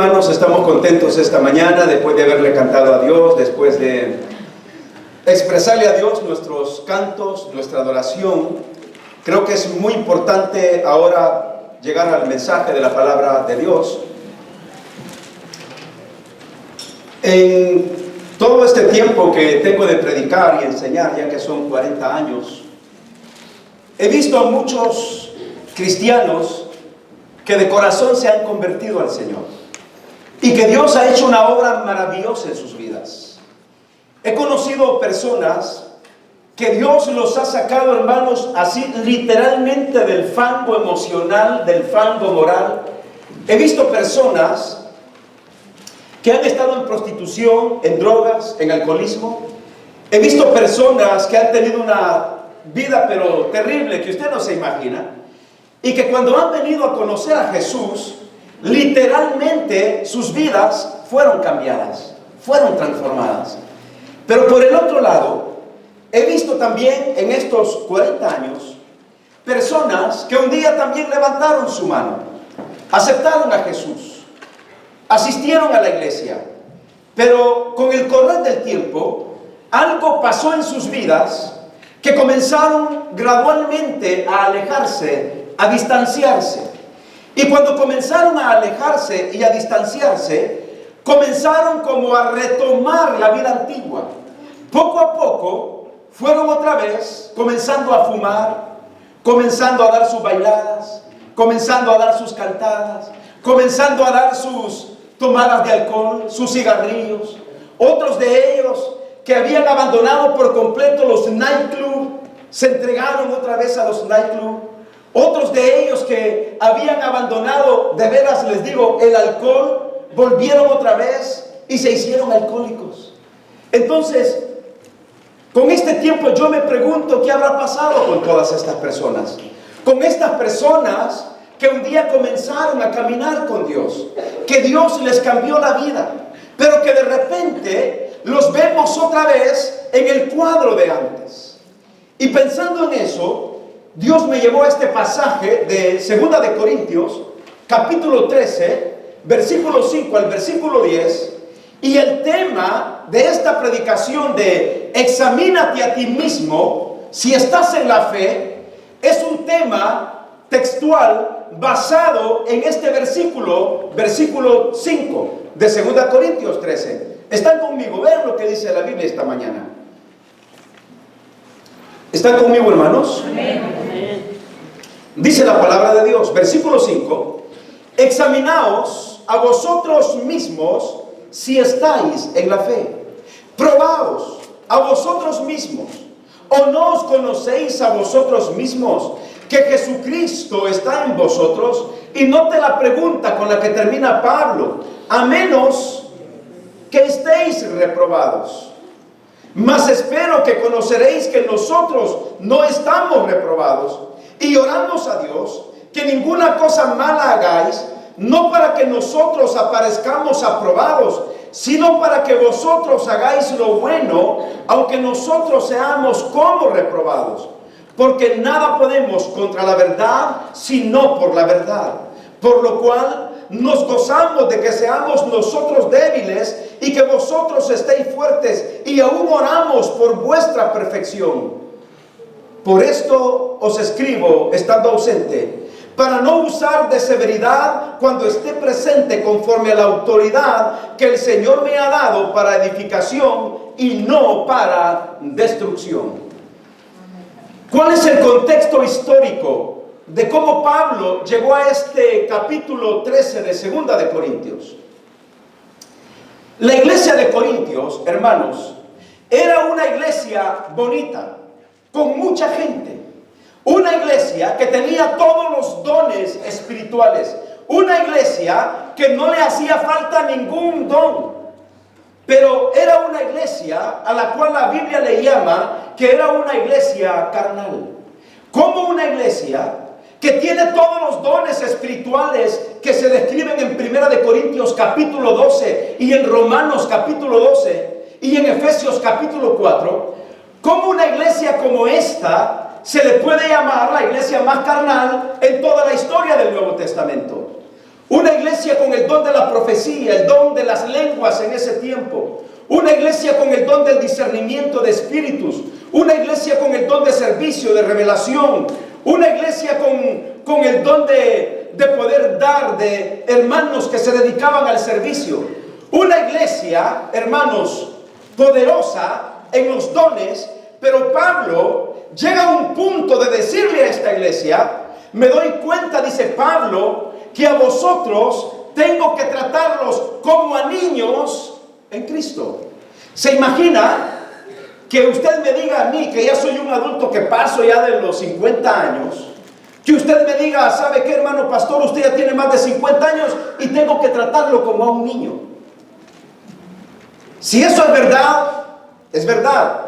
hermanos, estamos contentos esta mañana después de haberle cantado a Dios, después de expresarle a Dios nuestros cantos, nuestra adoración. Creo que es muy importante ahora llegar al mensaje de la palabra de Dios. En todo este tiempo que tengo de predicar y enseñar, ya que son 40 años, he visto a muchos cristianos que de corazón se han convertido al Señor y que Dios ha hecho una obra maravillosa en sus vidas. He conocido personas que Dios los ha sacado, hermanos, así literalmente del fango emocional, del fango moral. He visto personas que han estado en prostitución, en drogas, en alcoholismo. He visto personas que han tenido una vida pero terrible que usted no se imagina, y que cuando han venido a conocer a Jesús, literalmente sus vidas fueron cambiadas, fueron transformadas. Pero por el otro lado, he visto también en estos 40 años personas que un día también levantaron su mano, aceptaron a Jesús, asistieron a la iglesia, pero con el correr del tiempo algo pasó en sus vidas que comenzaron gradualmente a alejarse, a distanciarse. Y cuando comenzaron a alejarse y a distanciarse, comenzaron como a retomar la vida antigua. Poco a poco fueron otra vez comenzando a fumar, comenzando a dar sus bailadas, comenzando a dar sus cantadas, comenzando a dar sus tomadas de alcohol, sus cigarrillos. Otros de ellos que habían abandonado por completo los nightclubs, se entregaron otra vez a los nightclubs. Otros de ellos que habían abandonado, de veras les digo, el alcohol, volvieron otra vez y se hicieron alcohólicos. Entonces, con este tiempo yo me pregunto qué habrá pasado con todas estas personas. Con estas personas que un día comenzaron a caminar con Dios, que Dios les cambió la vida, pero que de repente los vemos otra vez en el cuadro de antes. Y pensando en eso, Dios me llevó a este pasaje de 2 de Corintios, capítulo 13, versículo 5 al versículo 10, y el tema de esta predicación de examínate a ti mismo si estás en la fe, es un tema textual basado en este versículo 5 de 2 Corintios 13. ¿Están conmigo? Vean lo que dice la Biblia esta mañana. ¿Están conmigo, hermanos? Amén. Dice la palabra de Dios, versículo 5: examinaos a vosotros mismos si estáis en la fe. Probaos a vosotros mismos. ¿O no os conocéis a vosotros mismos que Jesucristo está en vosotros? Y note la pregunta con la que termina Pablo: a menos que estéis reprobados. Mas espero que conoceréis que nosotros no estamos reprobados, y oramos a Dios que ninguna cosa mala hagáis, no para que nosotros aparezcamos aprobados, sino para que vosotros hagáis lo bueno, aunque nosotros seamos como reprobados. Porque nada podemos contra la verdad, sino por la verdad. Por lo cual nos gozamos de que seamos nosotros débiles y que vosotros estéis fuertes, y aún oramos por vuestra perfección. Por esto os escribo estando ausente, para no usar de severidad cuando esté presente, conforme a la autoridad que el Señor me ha dado para edificación y no para destrucción. ¿Cuál es el contexto histórico de cómo Pablo llegó a este capítulo 13 de 2 de Corintios? La iglesia de Corintios, hermanos, era una iglesia bonita, con mucha gente. Una iglesia que tenía todos los dones espirituales. Una iglesia que no le hacía falta ningún don. Pero era una iglesia a la cual la Biblia le llama que era una iglesia carnal. Como una iglesia que tiene todos los dones espirituales que se describen en 1 de Corintios capítulo 12 y en Romanos capítulo 12 y en Efesios capítulo 4, como una iglesia como esta se le puede llamar la iglesia más carnal en toda la historia del Nuevo Testamento. Una iglesia con el don de la profecía, el don de las lenguas en ese tiempo. Una iglesia con el don del discernimiento de espíritus. Una iglesia con el don de servicio, de revelación. Una iglesia con el don de poder dar, de hermanos que se dedicaban al servicio. Una iglesia, hermanos, poderosa en los dones. Pero Pablo llega a un punto de decirle a esta iglesia: me doy cuenta, dice Pablo, que a vosotros tengo que tratarlos como a niños en Cristo. ¿Se imagina que usted me diga a mí, que ya soy un adulto, que paso ya de los 50 años, que usted me diga: ¿sabe qué, hermano pastor? Usted ya tiene más de 50 años y tengo que tratarlo como a un niño. Si eso es verdad, es verdad.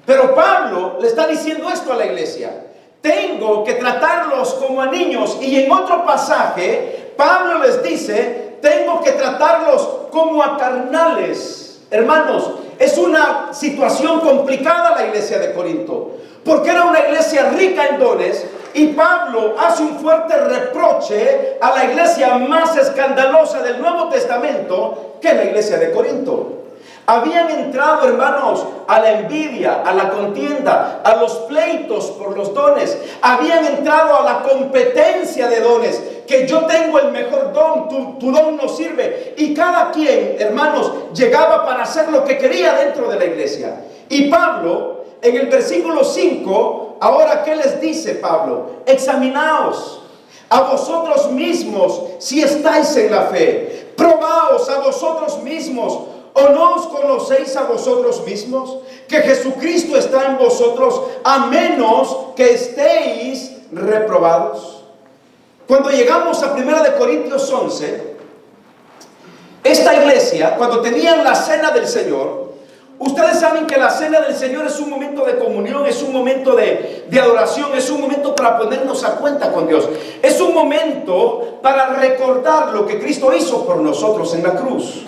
Pero Pablo le está diciendo esto a la iglesia: tengo que tratarlos como a niños. Y en otro pasaje, Pablo les dice: tengo que tratarlos como a carnales. Hermanos, es una situación complicada la iglesia de Corinto, porque era una iglesia rica en dones, y Pablo hace un fuerte reproche a la iglesia más escandalosa del Nuevo Testamento, que es la iglesia de Corinto. Habían entrado, hermanos, a la envidia, a la contienda, a los pleitos por los dones. Habían entrado a la competencia de dones, que yo tengo el mejor don, tu don no sirve. Y cada quien, hermanos, llegaba para hacer lo que quería dentro de la iglesia. Y Pablo, en el versículo 5, ahora, ¿qué les dice Pablo? Examinaos a vosotros mismos si estáis en la fe. Probaos a vosotros mismos. ¿O no os conocéis a vosotros mismos que Jesucristo está en vosotros, a menos que estéis reprobados? Cuando llegamos a 1 Corintios 11, esta iglesia, cuando tenían la cena del Señor, ustedes saben que la cena del Señor es un momento de comunión, es un momento de adoración, es un momento para ponernos a cuenta con Dios. Es un momento para recordar lo que Cristo hizo por nosotros en la cruz.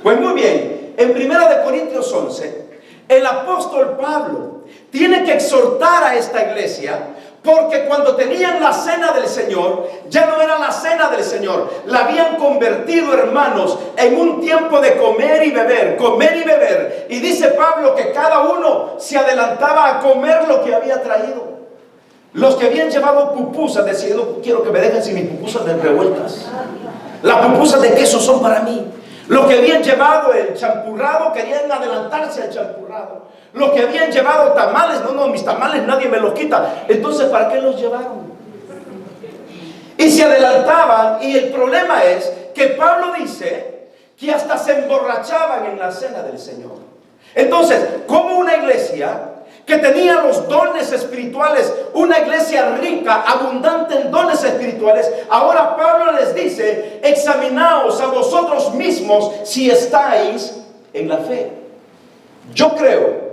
Pues muy bien, en 1 Corintios 11, el apóstol Pablo tiene que exhortar a esta iglesia, porque cuando tenían la cena del Señor, ya no era la cena del Señor, la habían convertido, hermanos, en un tiempo de comer y beber, comer y beber. Y dice Pablo que cada uno se adelantaba a comer lo que había traído. Los que habían llevado pupusas decían: no quiero que me dejen sin mis pupusas de revueltas. Las pupusas de queso son para mí. Los que habían llevado el champurrado querían adelantarse al champurrado. Los que habían llevado tamales: no, mis tamales nadie me los quita. Entonces, ¿para qué los llevaron? Y se adelantaban. Y el problema es que Pablo dice que hasta se emborrachaban en la cena del Señor. Entonces, como una iglesia que tenía los dones espirituales, una iglesia rica, abundante en dones espirituales, ahora Pablo les dice: examinaos a vosotros mismos si estáis en la fe. Yo creo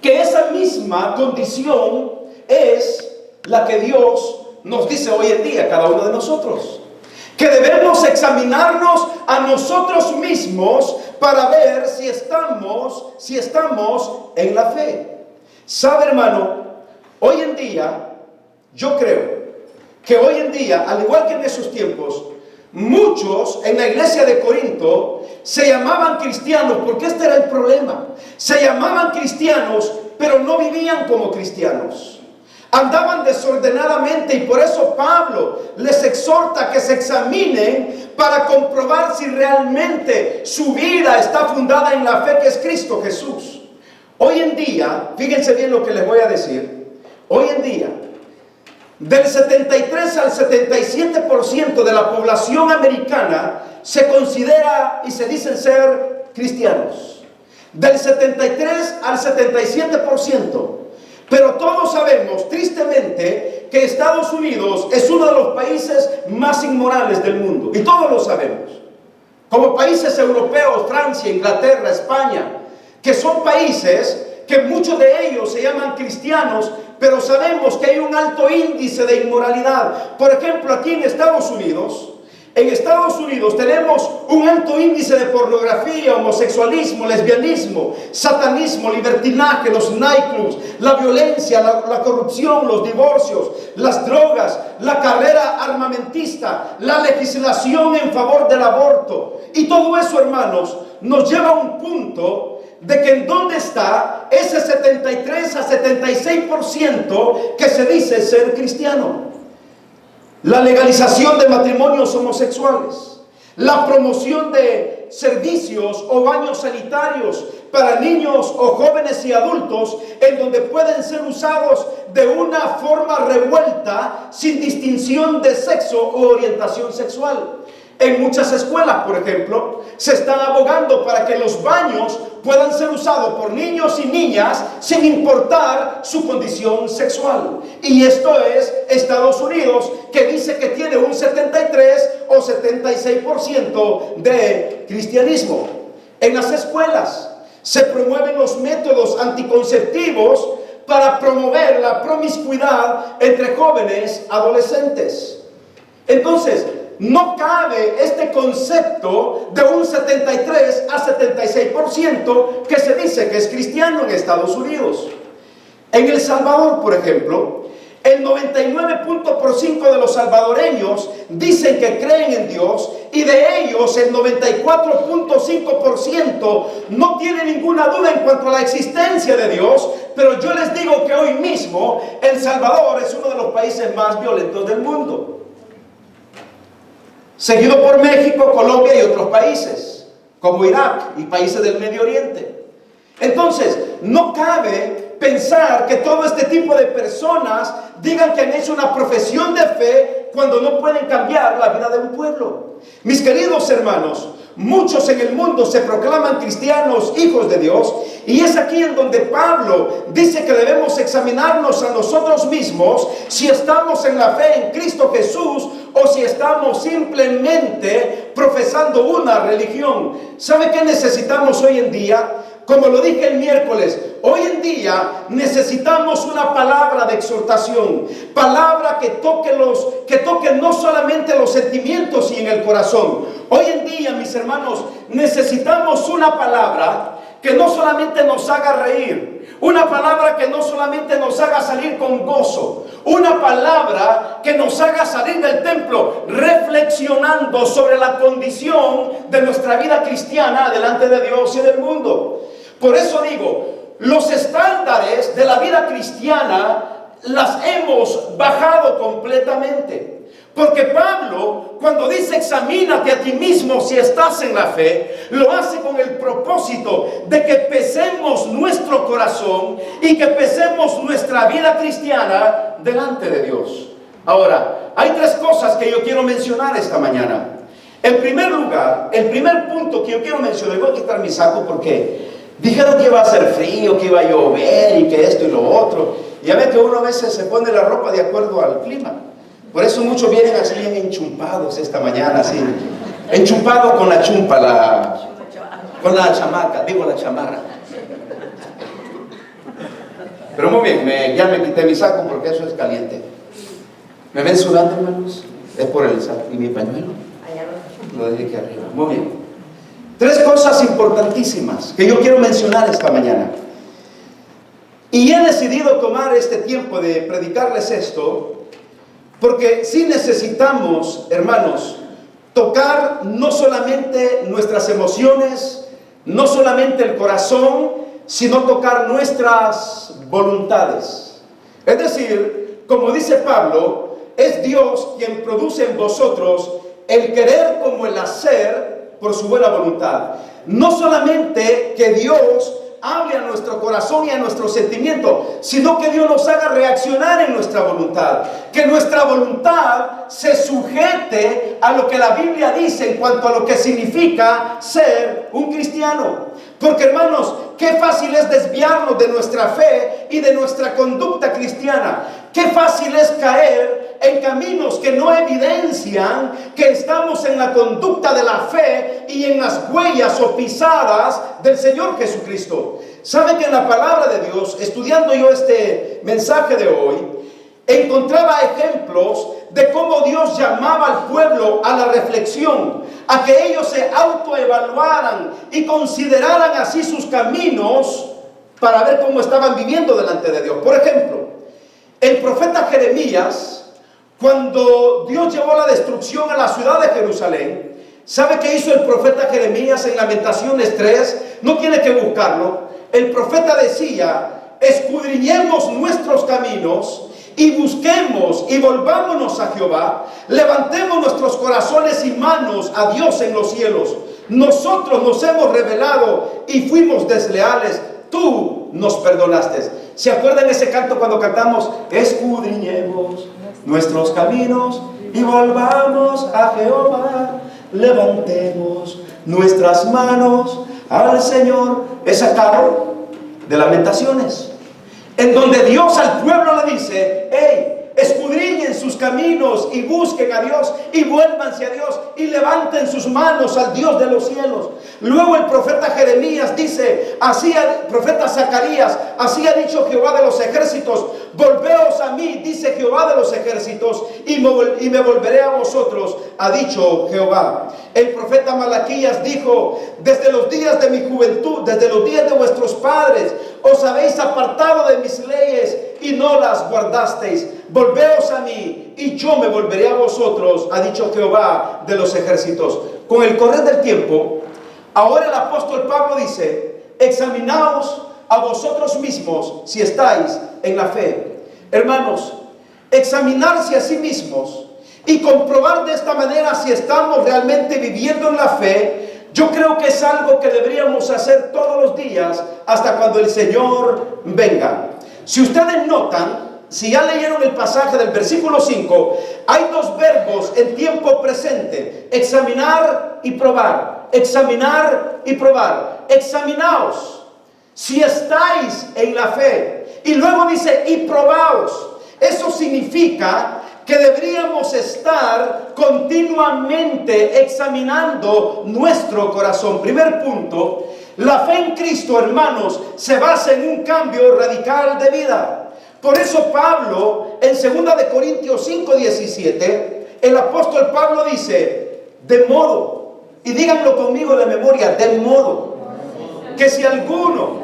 que esa misma condición es la que Dios nos dice hoy en día a cada uno de nosotros, que debemos examinarnos a nosotros mismos para ver si estamos en la fe. ¿Sabe, hermano? Hoy en día, yo creo que hoy en día, al igual que en esos tiempos, muchos en la iglesia de Corinto se llamaban cristianos, porque este era el problema. Se llamaban cristianos, pero no vivían como cristianos. Andaban desordenadamente, y por eso Pablo les exhorta que se examinen para comprobar si realmente su vida está fundada en la fe que es Cristo Jesús. Hoy en día, fíjense bien lo que les voy a decir. Hoy en día, del 73 al 77% de la población americana se considera y se dicen ser cristianos. Del 73 al 77%. Pero todos sabemos, tristemente, que Estados Unidos es uno de los países más inmorales del mundo. Y todos lo sabemos. Como países europeos, Francia, Inglaterra, España, que son países que muchos de ellos se llaman cristianos, pero sabemos que hay un alto índice de inmoralidad. Por ejemplo, aquí en Estados Unidos, En Estados Unidos tenemos un alto índice de pornografía, homosexualismo, lesbianismo, satanismo, libertinaje, los nightclubs, la violencia, la corrupción, los divorcios, las drogas, la carrera armamentista, la legislación en favor del aborto. Y todo eso, hermanos, nos lleva a un punto de que en dónde está ese 73 a 76% que se dice ser cristiano. La legalización de matrimonios homosexuales, la promoción de servicios o baños sanitarios para niños o jóvenes y adultos en donde pueden ser usados de una forma revuelta sin distinción de sexo o orientación sexual. En muchas escuelas, por ejemplo, se están abogando para que los baños puedan ser usados por niños y niñas sin importar su condición sexual. Y esto es Estados Unidos, que dice que tiene un 73 o 76% de cristianismo. En las escuelas se promueven los métodos anticonceptivos para promover la promiscuidad entre jóvenes adolescentes. Entonces, no cabe este concepto de un 73 a 76% que se dice que es cristiano en Estados Unidos. En El Salvador, por ejemplo, el 99.5% de los salvadoreños dicen que creen en Dios, y de ellos el 94.5% no tiene ninguna duda en cuanto a la existencia de Dios. Pero yo les digo que hoy mismo El Salvador es uno de los países más violentos del mundo, seguido por México, Colombia y otros países, como Irak y países del Medio Oriente. Entonces, no cabe pensar que todo este tipo de personas digan que han hecho una profesión de fe cuando no pueden cambiar la vida de un pueblo. Mis queridos hermanos, muchos en el mundo se proclaman cristianos, hijos de Dios, y es aquí en donde Pablo dice que debemos examinarnos a nosotros mismos si estamos en la fe en Cristo Jesús o si estamos simplemente profesando una religión. ¿Sabe qué necesitamos hoy en día? Como lo dije el miércoles, hoy en día necesitamos una palabra de exhortación, palabra que toque no solamente los sentimientos y en el corazón. Hoy en día, mis hermanos, necesitamos una palabra que no solamente nos haga reír, una palabra que no solamente nos haga salir con gozo, una palabra que nos haga salir del templo reflexionando sobre la condición de nuestra vida cristiana delante de Dios y del mundo. Por eso digo, los estándares de la vida cristiana las hemos bajado completamente. Porque Pablo, cuando dice examínate a ti mismo si estás en la fe, lo hace con el propósito de que pesemos nuestro corazón y que pesemos nuestra vida cristiana delante de Dios. Ahora, hay tres cosas que yo quiero mencionar esta mañana. En primer lugar, el primer punto que yo quiero mencionar, voy a quitar mi saco porque dijeron que iba a hacer frío, que iba a llover y que esto y lo otro. Ya ve que uno a veces se pone la ropa de acuerdo al clima. Por eso muchos vienen así bien enchumpados esta mañana, así. Enchumpados con la chumpa, con la chamaca, digo la chamarra. Pero muy bien, ya me quité mi saco porque eso es caliente. ¿Me ven sudando, hermanos? Es por el saco. ¿Y mi pañuelo? Lo dejé aquí arriba. Muy bien. Tres cosas importantísimas que yo quiero mencionar esta mañana. Y he decidido tomar este tiempo de predicarles esto porque sí necesitamos, hermanos, tocar no solamente nuestras emociones, no solamente el corazón, sino tocar nuestras voluntades. Es decir, como dice Pablo, es Dios quien produce en vosotros el querer como el hacer por su buena voluntad. No solamente que Dios hable a nuestro corazón y a nuestro sentimiento, sino que Dios nos haga reaccionar en nuestra voluntad, que nuestra voluntad se sujete a lo que la Biblia dice en cuanto a lo que significa ser un cristiano. Porque, hermanos, qué fácil es desviarnos de nuestra fe y de nuestra conducta cristiana. Qué fácil es caer en caminos que no evidencian que estamos en la conducta de la fe y en las huellas o pisadas del Señor Jesucristo. ¿Sabe que en la palabra de Dios, estudiando yo este mensaje de hoy, encontraba ejemplos de cómo Dios llamaba al pueblo a la reflexión, a que ellos se autoevaluaran y consideraran así sus caminos para ver cómo estaban viviendo delante de Dios. Por ejemplo, el profeta Jeremías, cuando Dios llevó la destrucción a la ciudad de Jerusalén, ¿sabe qué hizo el profeta Jeremías en Lamentaciones 3? No tiene que buscarlo. El profeta decía: escudriñemos nuestros caminos y busquemos y volvámonos a Jehová. Levantemos nuestros corazones y manos a Dios en los cielos. Nosotros nos hemos rebelado y fuimos desleales. Tú nos perdonaste. ¿Se acuerdan ese canto cuando cantamos: escudriñemos nuestros caminos y volvamos a Jehová? Levantemos nuestras manos al Señor. Es sacado de Lamentaciones, en donde Dios al pueblo le dice: hey, escudriñen sus caminos y busquen a Dios y vuélvanse a Dios y levanten sus manos al Dios de los cielos. Luego el profeta Jeremías dice, el profeta Zacarías: así ha dicho Jehová de los ejércitos, volveos a mí, dice Jehová de los ejércitos, y me volveré a vosotros, ha dicho Jehová. El profeta Malaquías dijo: desde los días de mi juventud, desde los días de vuestros padres, os habéis apartado de mis leyes y no las guardasteis. Volveos a mí y yo me volveré a vosotros, ha dicho Jehová de los ejércitos. Con el correr del tiempo, ahora el apóstol Pablo dice: examinaos a vosotros mismos si estáis en la fe. Hermanos, examinarse a sí mismos y comprobar de esta manera si estamos realmente viviendo en la fe, yo creo que es algo que deberíamos hacer todos los días hasta cuando el Señor venga. Si ustedes notan, si ya leyeron el pasaje del versículo 5, hay dos verbos en tiempo presente: examinar y probar. Examinar y probar. Examinaos si estáis en la fe. Y luego dice: y probaos. Eso significa que deberíamos estar continuamente examinando nuestro corazón. Primer punto: la fe en Cristo, hermanos, se basa en un cambio radical de vida. Por eso Pablo, en 2 de Corintios 5:17, el apóstol Pablo dice: de modo, y díganlo conmigo de memoria, de modo que si alguno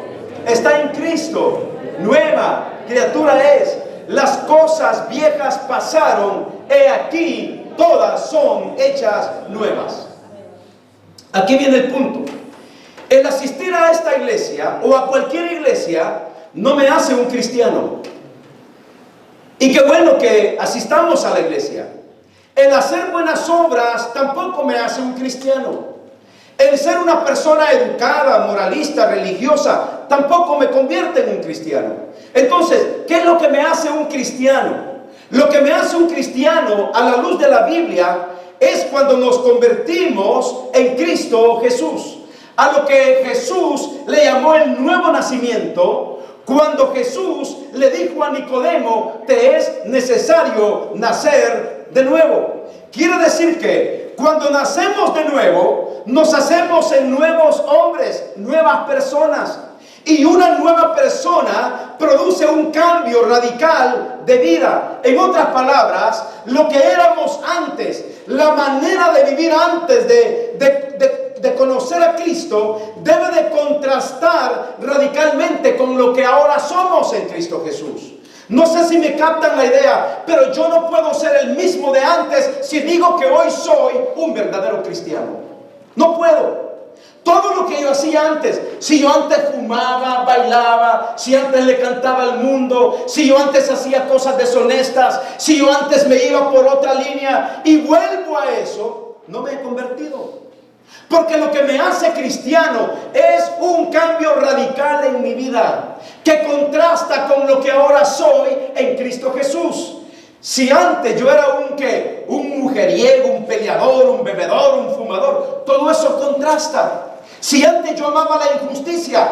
está en Cristo, nueva criatura es. Las cosas viejas pasaron, he aquí, todas son hechas nuevas. Aquí viene el punto. El asistir a esta iglesia o a cualquier iglesia no me hace un cristiano. Y qué bueno que asistamos a la iglesia. El hacer buenas obras tampoco me hace un cristiano. El ser una persona educada, moralista, religiosa, tampoco me convierte en un cristiano. Entonces, ¿qué es lo que me hace un cristiano? Lo que me hace un cristiano a la luz de la Biblia es cuando nos convertimos en Cristo Jesús. A lo que Jesús le llamó el nuevo nacimiento, cuando Jesús le dijo a Nicodemo: te es necesario nacer de nuevo. Quiere decir que cuando nacemos de nuevo, nos hacemos en nuevos hombres, nuevas personas. Y una nueva persona produce un cambio radical de vida. En otras palabras, lo que éramos antes, la manera de vivir antes de conocer a Cristo, debe de contrastar radicalmente con lo que ahora somos en Cristo Jesús. No sé si me captan la idea, pero yo no puedo ser el mismo de antes si digo que hoy soy un verdadero cristiano. No puedo. Todo lo que yo hacía antes, si yo antes fumaba, bailaba, si antes le cantaba al mundo, si yo antes hacía cosas deshonestas, si yo antes me iba por otra línea y vuelvo a eso, no me he convertido. Porque lo que me hace cristiano es un cambio radical en mi vida, que contrasta con lo que ahora soy en Cristo Jesús. Si antes yo era un mujeriego, un peleador, un bebedor, un fumador, todo eso contrasta. Si antes yo amaba la injusticia,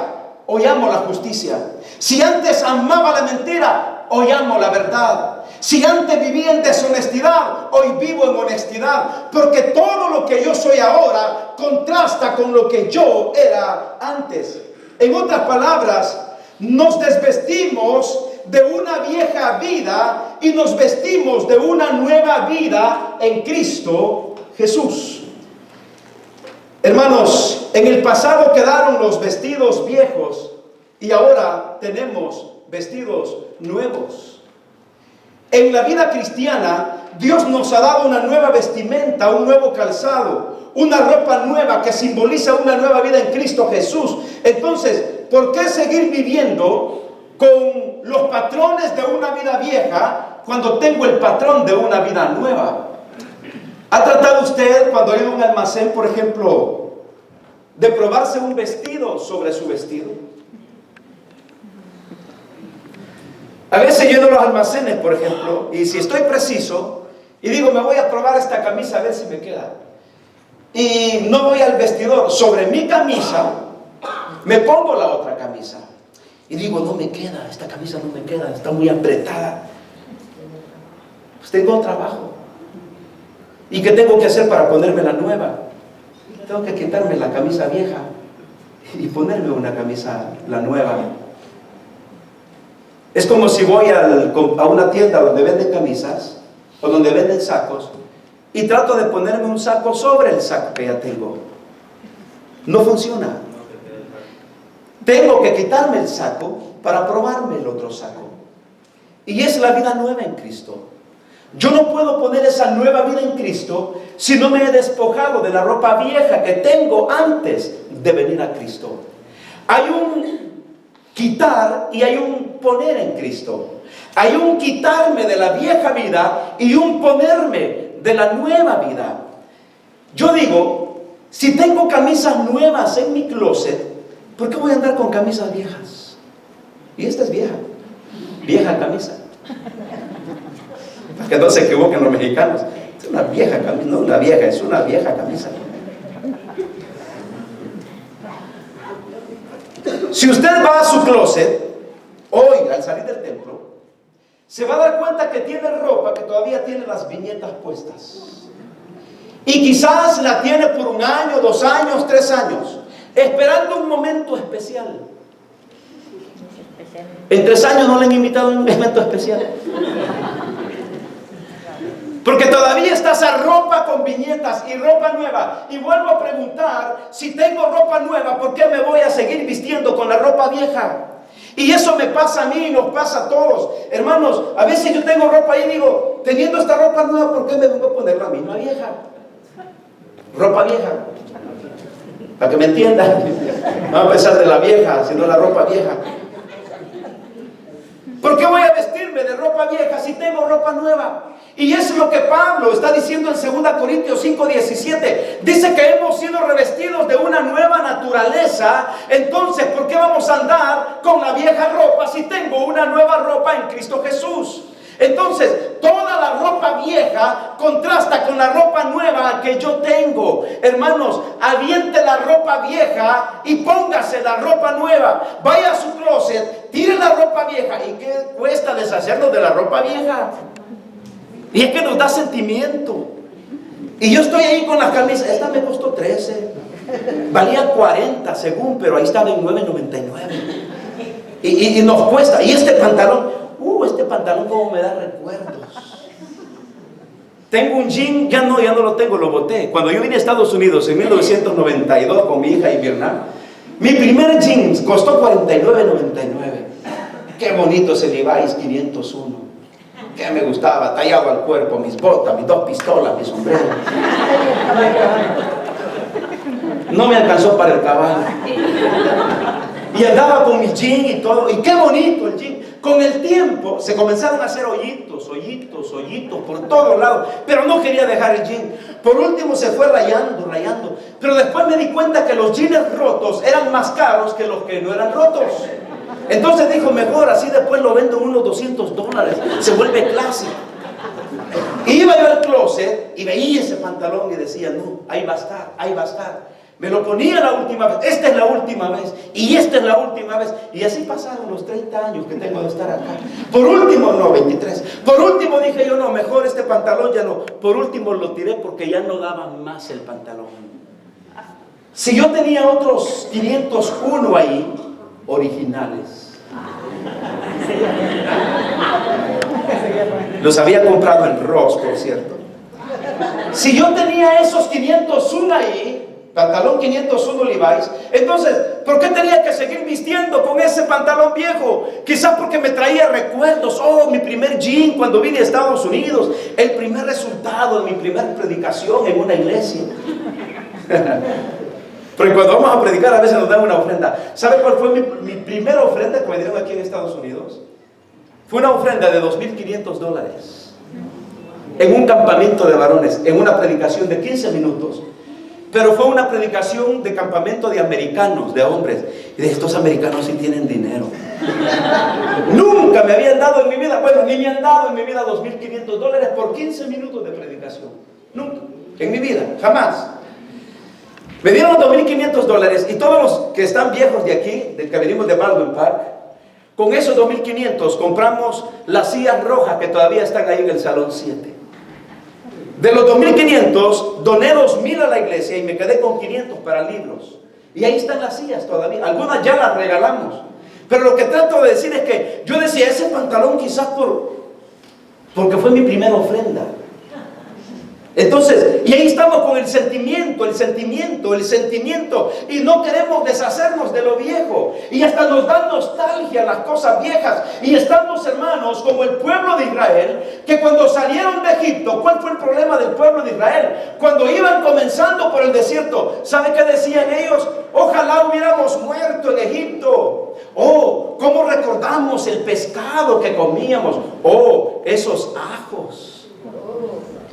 hoy amo la justicia. Si antes amaba la mentira, hoy amo la verdad. Si antes vivía en deshonestidad, hoy vivo en honestidad. Porque todo lo que yo soy ahora contrasta con lo que yo era antes. En otras palabras, nos desvestimos de una vieja vida y nos vestimos de una nueva vida en Cristo Jesús. Hermanos, en el pasado quedaron los vestidos viejos y ahora tenemos vestidos nuevos. En la vida cristiana, Dios nos ha dado una nueva vestimenta, un nuevo calzado, una ropa nueva que simboliza una nueva vida en Cristo Jesús. Entonces, ¿por qué seguir viviendo con los patrones de una vida vieja cuando tengo el patrón de una vida nueva? ¿Ha tratado usted, cuando ha ido a un almacén, por ejemplo, de probarse un vestido sobre su vestido? A veces yo he ido a los almacenes, por ejemplo, y si estoy preciso, y digo, me voy a probar esta camisa a ver si me queda. Y no voy al vestidor, sobre mi camisa, me pongo la otra camisa. Y digo, no me queda, esta camisa no me queda, está muy apretada. Pues tengo trabajo. ¿Y qué tengo que hacer para ponerme la nueva? Tengo que quitarme la camisa vieja y ponerme una camisa, la nueva. Es como si voy a una tienda donde venden camisas o donde venden sacos y trato de ponerme un saco sobre el saco que ya tengo. No funciona. Tengo que quitarme el saco para probarme el otro saco. Y es la vida nueva en Cristo. Yo no puedo poner esa nueva vida en Cristo si no me he despojado de la ropa vieja que tengo antes de venir a Cristo. Hay un quitar y hay un poner en Cristo. Hay un quitarme de la vieja vida y un ponerme de la nueva vida. Yo digo, si tengo camisas nuevas en mi closet, ¿por qué voy a andar con camisas viejas? Y esta es vieja, vieja camisa. Para que no se equivoquen los mexicanos, es una vieja camisa, no una vieja, es una vieja camisa. Si usted va a su closet, hoy al salir del templo, se va a dar cuenta que tiene ropa que todavía tiene las viñetas puestas. Y quizás la tiene por 1 año, 2 años, 3 años, esperando un momento especial. En 3 años no le han invitado a un evento especial. Porque todavía está esa ropa con viñetas y ropa nueva. Y vuelvo a preguntar, si tengo ropa nueva, ¿por qué me voy a seguir vistiendo con la ropa vieja? Y eso me pasa a mí y nos pasa a todos. Hermanos, a veces yo tengo ropa y digo, teniendo esta ropa nueva, ¿por qué me vengo a poner la misma vieja? Ropa vieja. Para que me entiendan. No a pesar de la vieja, sino la ropa vieja. ¿Por qué voy a vestirme de ropa vieja si tengo ropa nueva? Y eso es lo que Pablo está diciendo en 2 Corintios 5:17. Dice que hemos sido revestidos de una nueva naturaleza. Entonces, ¿por qué vamos a andar con la vieja ropa si tengo una nueva ropa en Cristo Jesús? Entonces, toda la ropa vieja contrasta con la ropa nueva que yo tengo. Hermanos, aviente la ropa vieja y póngase la ropa nueva. Vaya a su closet, tire la ropa vieja. ¿Y qué cuesta deshacernos de la ropa vieja? Y es que nos da sentimiento. Y yo estoy ahí con la camisa. Esta me costó 13. Valía 40 según, pero ahí estaba en 9.99. Y nos cuesta. Y este pantalón como me da recuerdos. Tengo un jean, ya no lo tengo, lo boté. Cuando yo vine a Estados Unidos en 1992 con mi hija y mi hermana, mi primer jean costó $49.99. Qué bonito ese Levi's 501. Que me gustaba, tallado al cuerpo, mis botas, mis 2 pistolas, mi sombrero. No me alcanzó para el caballo. Y andaba con mi jean y todo, y qué bonito el jean. Con el tiempo se comenzaron a hacer hoyitos por todos lados, pero no quería dejar el jean. Por último se fue rayando. Pero después me di cuenta que los jeans rotos eran más caros que los que no eran rotos. Entonces dijo, mejor así después lo vendo unos $200, se vuelve clásico. Iba yo al closet y veía ese pantalón y decía, no, ahí va a estar. Me lo ponía la última vez, esta es la última vez, y esta es la última vez. Y así pasaron los 30 años que tengo de estar acá. Por último, no, 23. Por último dije yo, no, mejor este pantalón ya no. Por último lo tiré porque ya no daba más el pantalón. Si yo tenía otros 501 ahí, originales, Los había comprado en Ross, por cierto. Si yo tenía esos 501 ahí, pantalón 501 Levi's, entonces, ¿por qué tenía que seguir vistiendo con ese pantalón viejo? Quizás porque me traía recuerdos. Oh, mi primer jean cuando vine a Estados Unidos, el primer resultado de mi primera predicación en una iglesia. Porque cuando vamos a predicar a veces nos dan una ofrenda. ¿Sabe cuál fue mi primera ofrenda que me dieron aquí en Estados Unidos? Fue una ofrenda de $2,500 en un campamento de varones, en una predicación de 15 minutos. Pero fue una predicación de campamento de americanos, de hombres. Y de estos americanos sí tienen dinero. Nunca me habían dado en mi vida, bueno, ni me han dado en mi vida $2,500 por 15 minutos de predicación. Nunca, en mi vida, jamás. Me dieron $2,500 y todos los que están viejos de aquí, del que venimos de Baldwin Park, con esos $2,500 compramos las sillas rojas que todavía están ahí en el Salón 7. De los $2,500, doné $2,000 a la iglesia y me quedé con $500 para libros. Y ahí están las sillas todavía. Algunas ya las regalamos. Pero lo que trato de decir es que yo decía, ese pantalón quizás porque fue mi primera ofrenda. Entonces, y ahí estamos con el sentimiento, y no queremos deshacernos de lo viejo, y hasta nos dan nostalgia las cosas viejas, y estamos, hermanos, como el pueblo de Israel, que cuando salieron de Egipto, ¿cuál fue el problema del pueblo de Israel? Cuando iban comenzando por el desierto, ¿sabe qué decían ellos? Ojalá hubiéramos muerto en Egipto. Oh, ¿cómo recordamos el pescado que comíamos? Oh, esos ajos.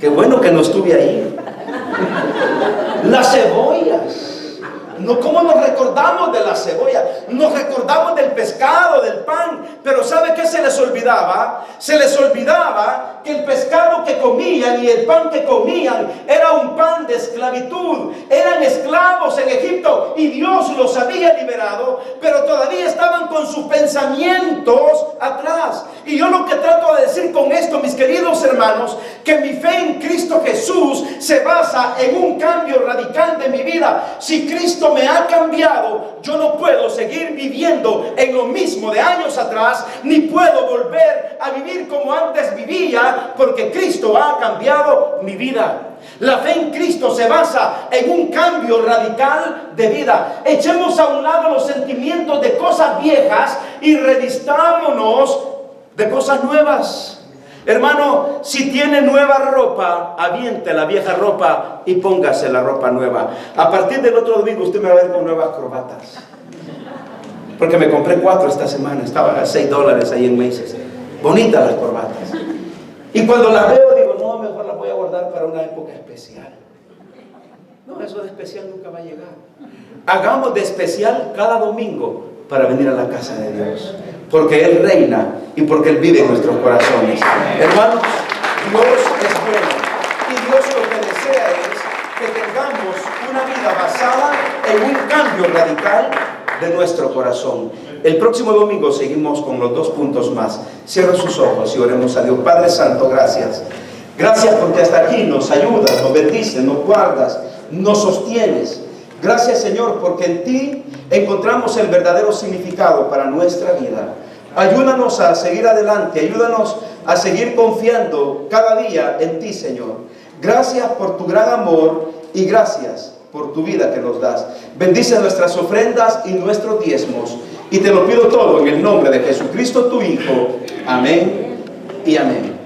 Qué bueno que no estuve ahí. Las cebollas. No, ¿cómo nos recordamos de la cebolla? Nos recordamos del pescado, del pan. Pero ¿sabe qué se les olvidaba? Se les olvidaba que el pescado que comían y el pan que comían era un pan de esclavitud. Eran esclavos en Egipto y Dios los había liberado, pero todavía estaban con sus pensamientos atrás. Y yo lo que trato de decir con esto, mis queridos hermanos, que mi fe en Cristo Jesús se basa en un cambio radical de mi vida. Si Cristo me ha cambiado, yo no puedo seguir viviendo en lo mismo de años atrás, ni puedo volver a vivir como antes vivía, porque Cristo ha cambiado mi vida. La fe en Cristo se basa en un cambio radical de vida. Echemos a un lado los sentimientos de cosas viejas y revistámonos de cosas nuevas. Hermano, si tiene nueva ropa, aviente la vieja ropa y póngase la ropa nueva. A partir del otro domingo usted me va a ver con nuevas corbatas. Porque me compré 4 esta semana, estaban a $6 ahí en Macy's. Bonitas las corbatas. Y cuando las veo digo, no, mejor las voy a guardar para una época especial. No, eso de especial nunca va a llegar. Hagamos de especial cada domingo para venir a la casa de Dios, porque Él reina y porque Él vive en nuestros corazones. Hermanos, Dios es bueno y Dios lo que desea es que tengamos una vida basada en un cambio radical de nuestro corazón. El próximo domingo seguimos con los 2 puntos más. Cierra sus ojos y oremos a Dios. Padre Santo, gracias. Gracias porque hasta aquí nos ayudas, nos bendices, nos guardas, nos sostienes. Gracias, Señor, porque en ti encontramos el verdadero significado para nuestra vida. Ayúdanos a seguir adelante, ayúdanos a seguir confiando cada día en ti, Señor. Gracias por tu gran amor y gracias por tu vida que nos das. Bendice nuestras ofrendas y nuestros diezmos. Y te lo pido todo en el nombre de Jesucristo, tu Hijo. Amén y amén.